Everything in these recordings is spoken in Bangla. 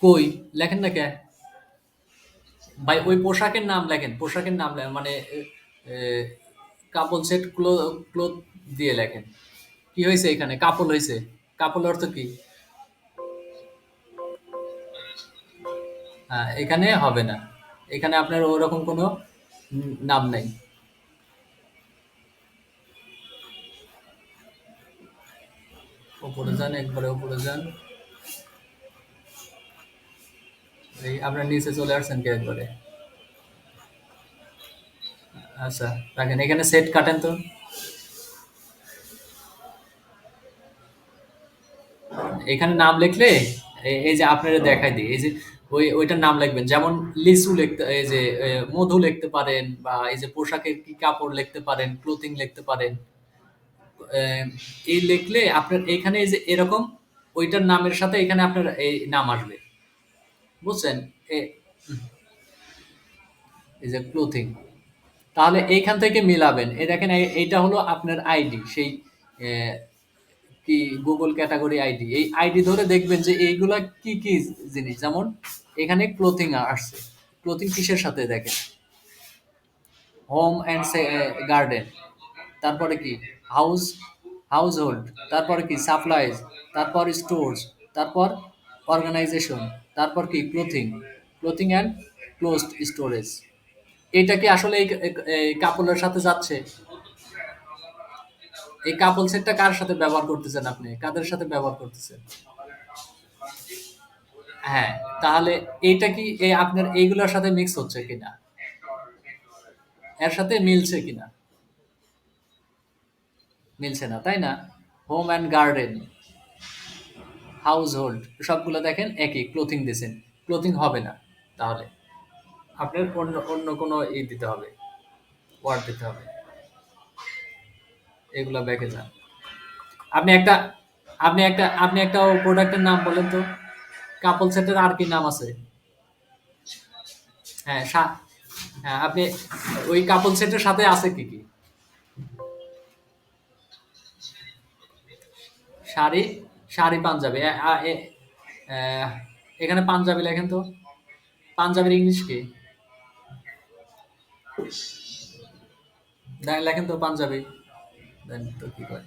কই লেখেন না কে ভাই? ওই পোশাকের নাম লেখেন, পোশাকের নাম লেখেন, মানে কাপল সেট ক্লোথ দিয়ে লেখেন। কি হয়েছে এখানে? কাপল হয়েছে। কাপল অর্থ কি? হ্যাঁ, এখানে হবে না। এখানে আপনার ওরকম কোনো নাম নাই। উপরে যান, একবারে উপরে যান। এই আপনার নিচে চলে আসছেন কি একবারে? আচ্ছা, রাখেন এখানে, সেট কাটেন তো। এখানে নাম লিখলে এই যে আপনারা দেখাই দিই, এই যে ওইটার নাম লিখবেন, যেমন লিচু লিখতে, এই যে মধু লিখতে পারেন, বা এই যে পোশাকের কি কাপড় লিখতে পারেন, ক্লোথিং লিখতে পারেন। আহ, এই লিখলে আপনার এখানে এই যে এরকম ওইটার নামের সাথে এখানে আপনার এই নাম আসবে, বুঝছেন? এ- এই যে ক্লোথিং, তাহলে এইখান থেকে মিলাবেন। এই দেখেন, এইটা হলো আপনার আইডি, সেই আহ, কি গুগল ক্যাটাগরি আইডি। এই আইডি ধরে দেখবেন যে এইগুলা কি কি জিনিস, যেমন এখানে ক্লোথিং আসছে। ক্লোথিং কিসের সাথে দেখেন? হোম অ্যান্ড গার্ডেন, তারপরে কি হাউস, হাউস হোল্ড, তারপরে কি সাপ্লাইজ, তারপর স্টোরস, তারপর অর্গানাইজেশন, তারপর কি clothing, clothing and closed storage. এটা কি আসলে এই কাপড়ের সাথে যাচ্ছে? এই কাপল সেটটা কার সাথে ব্যবহার করতেছেন আপনি? কাদের সাথে ব্যবহার করতেছেন? হ্যাঁ, তাহলে এইটা কি আপনার এইগুলোর সাথে মিক্স হচ্ছে কিনা, এর সাথে মিলছে কিনা? মিলছে না, তাই না? Home and garden, house hold, সবগুলো দেখেন একই ক্লোথিং দিয়েছেন। ক্লোথিং হবে না, তাহলে আপনার অন্য অন্য কোনো দিতে হবে, ওয়ার্ড দিতে হবে। এগুলা ব্যাকে যান। আপনি একটা আপনি একটা প্রোডাক্টের নাম বলেন তো। কাপল সেটের আর কি নাম আছে? হ্যাঁ, হ্যাঁ, আপনি ওই কাপল সেটের সাথে আছে কি কি? শাড়ি, শাড়ি পাঞ্জাবি, আহ, এখানে পাঞ্জাবি লেখেন তো। পাঞ্জাবির ইংলিশ কি? লেখেন তো পাঞ্জাবি। দেন তো কি করে?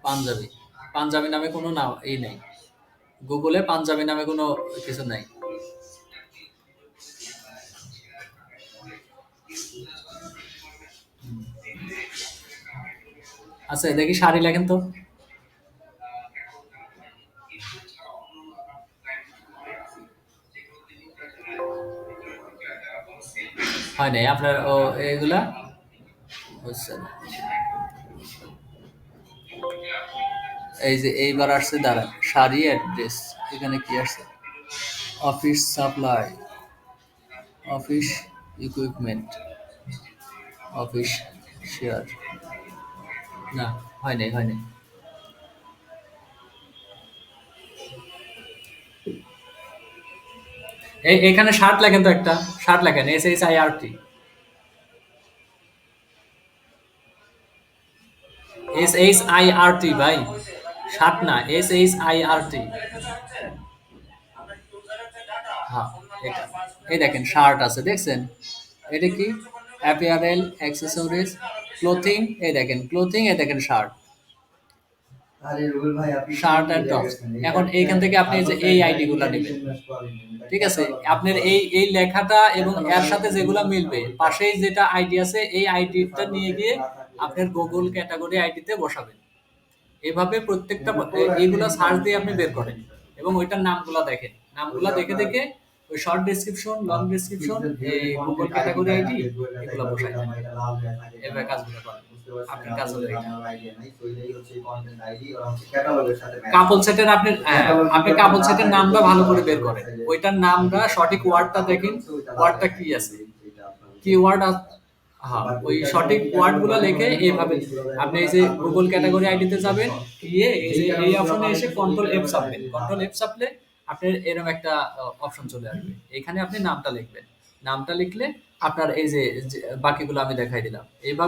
পাঞ্জাবি, পাঞ্জাবি নামে কোনো নাম এই নেই। গুগলে পাঞ্জাবি নামে কোনো কিছু নাই। আচ্ছা, দেখি শাড়ি লেখেন তো। হয় নাই আপনার এগুলা হচ্ছে না। এই যে এইবার আসছে, দাঁড়ান, শাড়ি অ্যাড্রেস, এখানে কি আসছে? Office supply, office equipment, office share. না, হয় নাই, হয় নাই। এখানে শার্ট লেখেন তো একটা। শার্ট লেখেন, SHIRT। SHIRT ভাই, শার্ট না, SHIRT। হ্যাঁ, এটা, এই দেখেন শার্ট আছে, দেখছেন? এটা কি? অ্যাপিয়ারেল, অ্যাক্সেসরিজ, ক্লোথিং, এই দেখেন ক্লোথিং, এই দেখেন শার্ট। Shirt and tops. এখন এইখান থেকে আপনি এই যে এই আইডি গুলা নেবেন, ঠিক আছে? আপনার এই লেখাটা এবং এর সাথে যেগুলা মিলবে, পাশেই যেটা আইডি আছে, এই আইডিটা নিয়ে গিয়ে আপনার গুগল ক্যাটাগরি আইডিতে বসাবেন। এভাবে প্রত্যেকটা এইগুলা সার্চ দিয়ে আপনি বের করেন, এবং ওইটার নামগুলা দেখেন। নামগুলা দেখে দেখে ওই শর্ট ডেসক্রিপশন, লং ডেসক্রিপশন, এই গুগল ক্যাটাগরি আইডি, এগুলা বসাই দেন। এভাবে কাজগুলো করেন। আপনার কাজ হলো এটা। কাপল সেটের আপনি, হ্যাঁ, আপনি কাপল সেটের নামটা ভালো করে বের করেন। ওইটার নামটা, সঠিক ওয়ার্ডটা দেখেন, ওয়ার্ডটা কি আছে, কি ওয়ার্ড। হ্যাঁ, ওই সঠিক ওয়ার্ড গুলো লিখে এইভাবে আপনি এই যে গুগল ক্যাটাগরি আইডিতে যাবেন, গিয়ে এই যে এই অপশনে এসে কন্ট্রোল এফ চাপবেন। কন্ট্রোল এফ চাপলে আপনার এরকম একটা অপশন চলে আসবে। এখানে আপনি নামটা লিখবেন। নামটা লিখলে আপনার এই যে বাকিগুলো আমি দেখাই দিলাম এইভাবে।